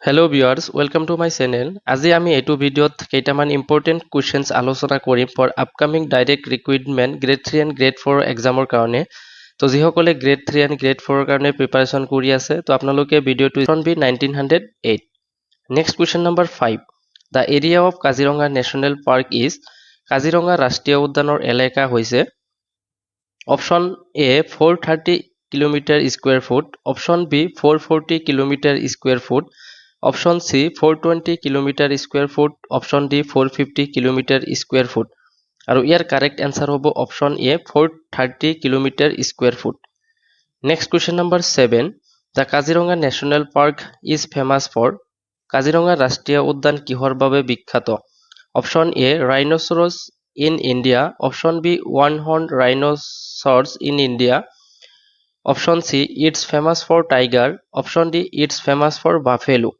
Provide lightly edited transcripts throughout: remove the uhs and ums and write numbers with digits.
Hello viewers, welcome to my channel. আজি আমি এইটো ভিডিঅ'ত কেইটামান ইম্পৰ্টেন্ট কুৱেশ্যনছ আলোচনা কৰিম for upcoming direct recruitment grade 3 and grade 4 এক্সামৰ কাৰণে। তো যিসকলে গ্ৰেড 3 এণ্ড গ্ৰেড 4 কাৰণে প্ৰিপাৰেশ্যন কৰি আছে তো আপোনালোকে ভিডিঅ'টো B 1908। Next question number 5। The area of Kaziranga national park is. Kaziranga ৰাষ্ট্ৰীয় উদ্যানৰ এলেকা হৈছে option A 430 kilometre square foot, option B 440 kilometre square foot, option C 420 kilometre square foot, option D 450 kilometre square foot আৰু ইয়াৰ কাৰেক্ট এনসাৰ হ'ব option A 430 kilometre square foot. Next question number 7। The Kaziranga national park is famous for. Kaziranga ৰাষ্ট্ৰীয় উদ্যান কিহৰ বাবে বিখ্যাত? Option A rhinoceros in India, option B one horn rhinoceros in India, option C it's famous for tiger, option D it's famous for buffalo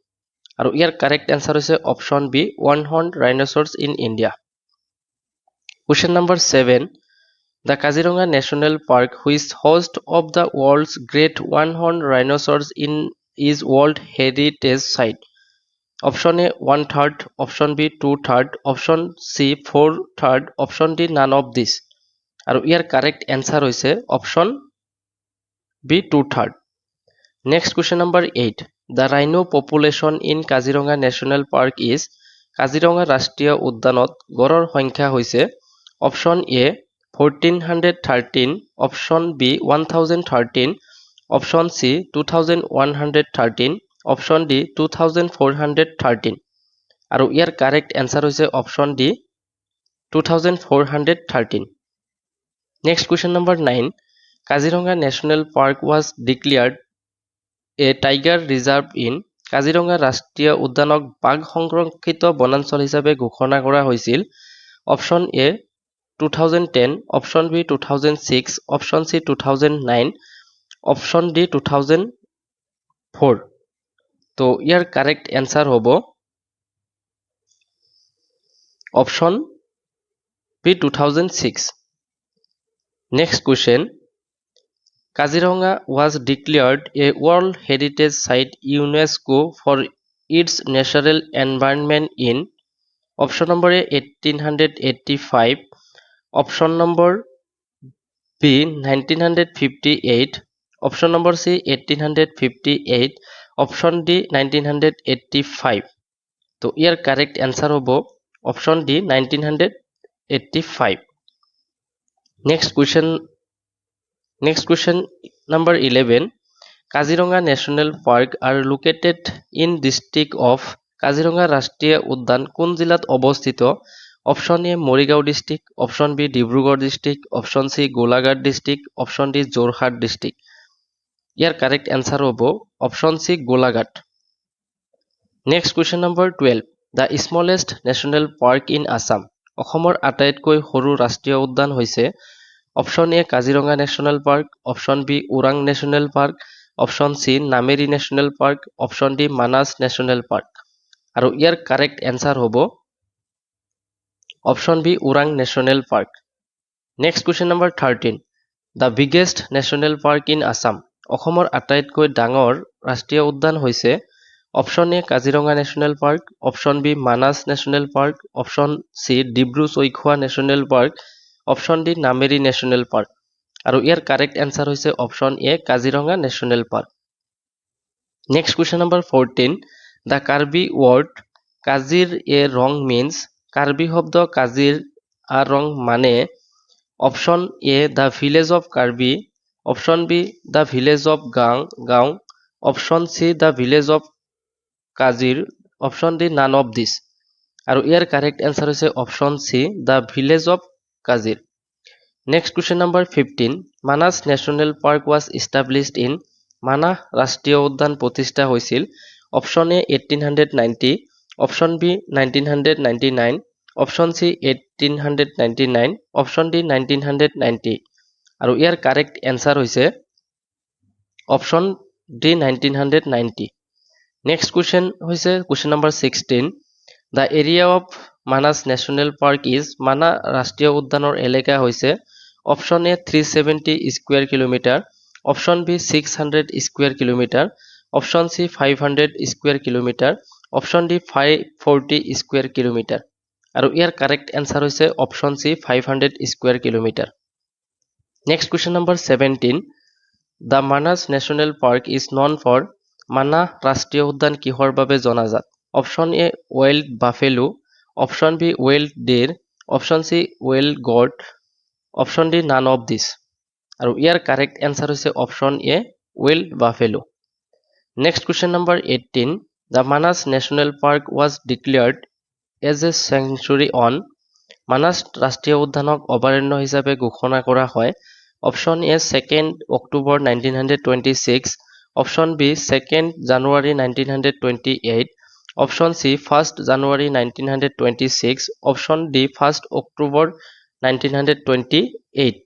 আৰু ইয়াৰ correct answer হৈছে option B one horn rhinoceros in India. Question number 7। The Kaziranga national park which host of the world's great one horn rhinoceros in is world heritage site. Option A 1/3, option B 2/3, option C 4/3, option D none of this আৰু ইয়াৰ correct answer হৈছে option B 2/3। Next question number 8। The rhino population in Kaziranga national park is. Kaziranga ৰাষ্ট্ৰীয় উদ্যানত গড়ৰ সংখ্যা হৈছে option A 1413, option B 1013, option C 2113, option D 2413 আৰু ইয়াৰ কাৰেক্ট এনসাৰ হৈছে option D 2413। Next question number 9। Kaziranga national park was declared a tiger reserve in. Kaziranga ৰাষ্ট্ৰীয় উদ্যানক বাঘ সংৰক্ষিত বনাঞ্চল হিচাপে ঘোষণা কৰা হৈছিল option A 2010, option B 2006, option C 2009, option D 2004 তো ইয়াৰ কাৰেক্ট এনসাৰ হ'ব option B 2006। Next question. Kaziranga was declared a world heritage site UNESCO for its natural environment in. Option number A 1885, option number B 1958, option number C 1858, option D 1985 তো ইয়াৰ correct answer হ'ব option D 1985। Next question number 11. Kaziranga national Park are located in district of। Kaziranga ৰাষ্ট্ৰীয় উদ্যান কোন জিলাত অৱস্থিত? Option A Morigaon district, option B Dibrugarh district, option C Golaghat district, option D Jorhat district ইয়াৰ correct answer হ'ব option C Golaghat. Next question number 12। The smallest national park in Assam. অসমৰ আটাইতকৈ সৰু ৰাষ্ট্ৰীয় উদ্যান হৈছে option A Kaziranga national park, option B Orang national park, option C Nameri national park, option D Manas national park আৰু ইয়াৰ কাৰেক্ট এনসাৰ হ'ব option B Orang national park. Next question number 13। The biggest national park in Assam. অসমৰ আটাইতকৈ ডাঙৰ ৰাষ্ট্ৰীয় উদ্যান হৈছে option A Kaziranga national park, option B Manas national park, option C Dibru-Saikhowa national park, option D Nameri national park আৰু ইয়াৰ কাৰেক্ট এনসাৰ হৈছে option A Kaziranga national park. Next question number 14। The Karbi word Kaziranga means. Karbi শব্দ কাজিৰ আ ৰং মানে option A the village of Karbi, option B the village of Gaon, option C the village of Kazir, option D none of this আৰু ইয়াৰ correct answer হৈছে option C the village of Kazir. Next question number 15। Manas national park was established in. Manas ৰাষ্ট্ৰীয় উদ্যান প্ৰতিষ্ঠা হৈছিল option A 1890, option B 1999, option C 1899, option D 1990 আৰু ইয়াৰ correct answer হৈছে অপশ্যন ডি 1990। নেক্সট কুৱেশ্যন হৈছে question number 16। The area of Manas national park is. Manas ৰাষ্ট্ৰীয় উদ্যানৰ এলেকা হৈছে option A 370 square kilometre, option B 600 square kilometre, option C 500 square kilometre option D 540 square kilometre আৰু ইয়াৰ কাৰেক্ট অ্যান্সাৰ হৈছে option C 500 square kilometre next question number 17 the Manas national park is known for Manas ৰাষ্ট্ৰীয় উদ্যান কিহৰ বাবে জনাজাত option A wild buffalo option B wild deer option C wild goat option D none of this আৰু ইয়াৰ correct answer হৈছে option A wild buffalo next question number 18 the Manas national park was declared as a sanctuary on Manas ৰাষ্ট্ৰীয় উদ্যানক অভয়াৰণ্য হিচাপে ঘোষণা কৰা হয় option A 2nd October 1926 option B 2nd January 1928 option C 1st January 1926 option D 1st October 1928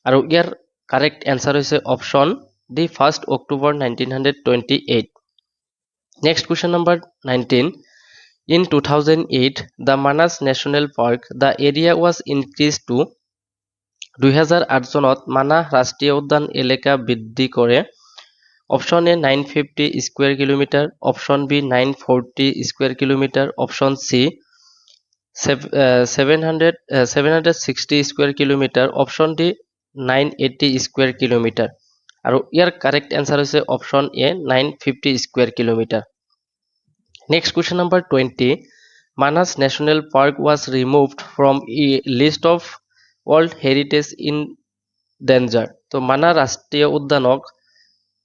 আৰু ইয়াৰ correct answer হৈছে option D 1st October 1928 next question number 19 In 2008, the Manas National Park, the area was increased to 2008 চনত মানাহ ৰাষ্ট্ৰীয় উদ্যান এলেকা বৃদ্ধি কৰে option A 950 square kilometre option B 940 square kilometre option C 760 square kilometre option D 980 square kilometre আৰু ইয়াৰ correct answer হৈছে option A 950 square kilometre Next question number 20. Manas National Park was removed from a list of World Heritage in Danger. তো মানাহ ৰাষ্ট্ৰীয় উদ্যানক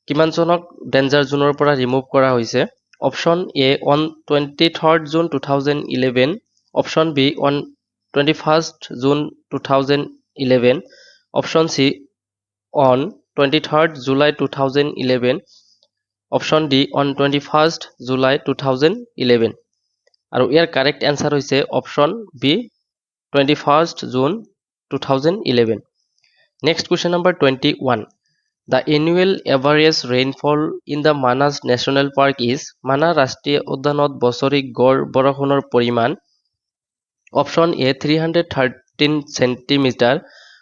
কিমান চনক danger জোনৰ পৰা remove কৰা হৈছে option A on 23rd June 2011 option B on 21st June 2011 option C on 23rd July 2011 option D on 21st July 2011 আৰু ইয়াৰ correct answer হৈছে option B 21st June 2011 next question number 21 The annual average rainfall in the Manas National Park is Manas ৰাষ্ট্ৰীয় উদ্যানত বছৰি গড় বৰষুণৰ পৰিমাণ option A 313 centimetre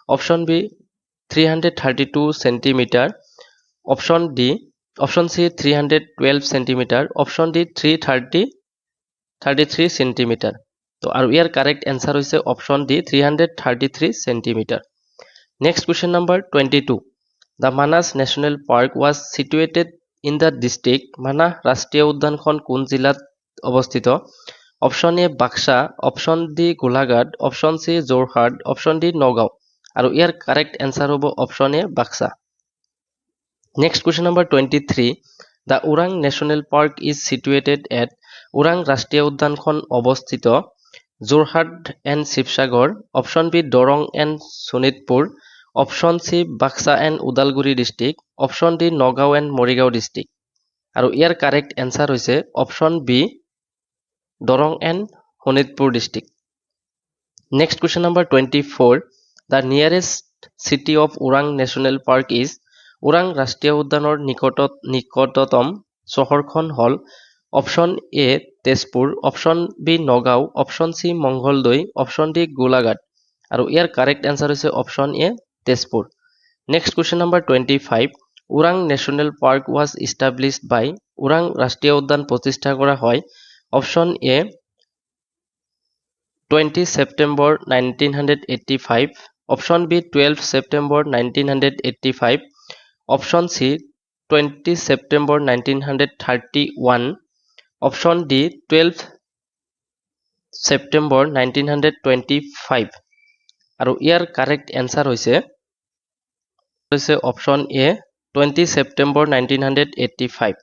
option B 332 centimetre option C 312 centimetre option D 333 centimetre তো আৰু ইয়াৰ কারেক্ট অ্যান্সার হৈছে option D 333 centimetre next question number 22 The Manas National Park was situated in the district Manas ৰাষ্ট্ৰীয় উদ্যানখন কোন জিলাত অৱস্থিত option A Baksa option D Golaghat option C Jorhat option D Nagaon আৰু ইয়াৰ কাৰেক্ট অ্যান্সাৰ হ'ব option A Baksa next question number 23 The Urang National Park is situated at Orang ৰাষ্ট্ৰীয় উদ্যানখন অৱস্থিত Jorhat and Sivasagar option B Darrang and Sonitpur option C Baksa and Udalguri district option D Nagaon and Morigaon district আৰু ইয়াৰ correct answer হৈছে option B Darrang and Sonitpur district next question number 24 The nearest city of Urang National Park is Orang ৰাষ্ট্ৰীয় উদ্যানৰ নিকটতম চহৰখন হ'ল option A Tezpur option B Nagaon option C Mangaldai option D Golaghat আৰু ইয়াৰ কাৰেক্ট অ্যান্সাৰ হৈছে option A Tezpur next question number 25 Orang national park was established by Orang ৰাষ্ট্ৰীয় উদ্যান প্ৰতিষ্ঠা কৰা হয় option A 20 September 1985 option B 12 September 1985 option C 20 September 1931 option D 12 September 1925 আৰু ইয়াৰ কারেক্ট অ্যান্সার হৈছে option A 20 September 1985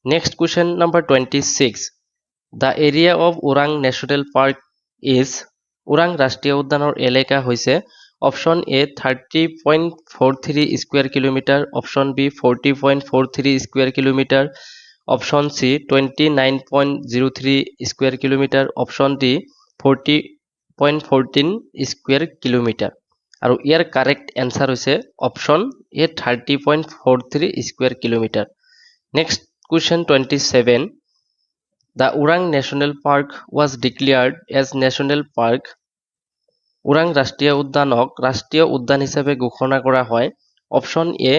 next question number 26 The area of Urang National Park is Orang ৰাষ্ট্ৰীয় উদ্যানৰ এলেকা হৈছে option A 30.43 square kilometre option B 40.43 square kilometre option C 29.03 square kilometre option D 40.14 square kilometre আৰু ইয়াৰ correct answer হৈছে option A 30.43 square kilometre next question 27 The Urang National Park was declared as National Park Orang ৰাষ্ট্ৰীয় উদ্যানক ৰাষ্ট্ৰীয় উদ্যান হিচাপে ঘোষণা কৰা হয় option A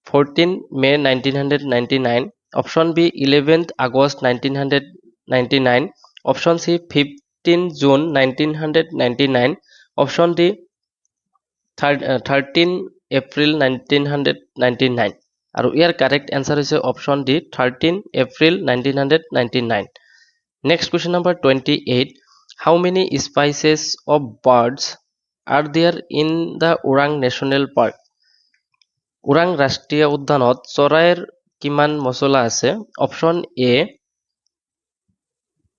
14 May 1999 option B 11th August 1999, option C 15 June 1999, option D 13 April 1999 আৰু ইয়াৰ কাৰেক্ট এনসাৰ হৈছে option D 13 April 1999. Next question number 28. How many species of birds are there in the Orang National Park? Orang ৰাষ্ট্ৰীয় উদ্যানত চৰাইৰ কিমান মছলা আছে? Option এ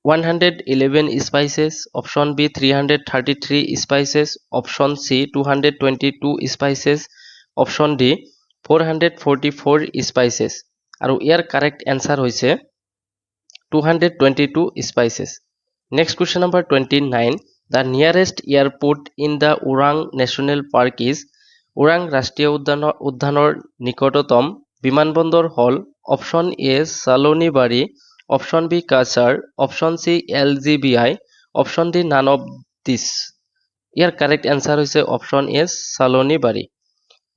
111 species, option B 333 species, option C 222 species, option D 444 species আৰু ইয়াৰ correct answer হৈছে 222 species. Next question number 29. The nearest airport in the Orang National Park is? Orang ৰাষ্ট্ৰীয় উদ্যানৰ নিকটতম বিমানবন্দৰ হল option A Salonibari, option B Cachar, option C LGBI, option D none of this. ইয়াৰ correct answer হৈছে option A Salonibari.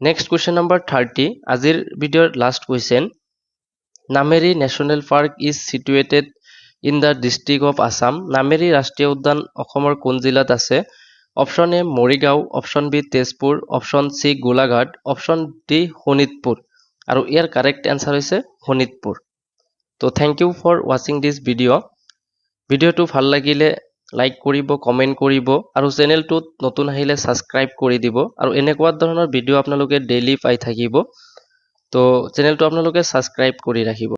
Next question number 30. আজিৰ ভিডিঅ'ৰ last question. Nameri national park is situated in the district of Assam. Nameri ৰাষ্ট্ৰীয় উদ্যান অসমৰ কোন জিলাত আছে? Option A Morigaon, option B Tezpur, option C Golaghat, option D Sonitpur আৰু ইয়াৰ কাৰেক্ট এনসাৰ হৈছে শোণিতপুৰ. তো থেংক ইউ ফৰ ৱাচিং দিছ ভিডিঅ'. ভিডিঅ'টো ভাল লাগিলে লাইক কৰিব, কমেণ্ট কৰিব আৰু চেনেলটোত নতুন আহিলে ছাবস্ক্ৰাইব কৰি দিব আৰু এনেকুৱা ধৰণৰ ভিডিঅ' আপোনালোকে ডেইলি পাই থাকিব. তো চেনেলটো আপোনালোকে ছাবস্ক্ৰাইব কৰি ৰাখিব.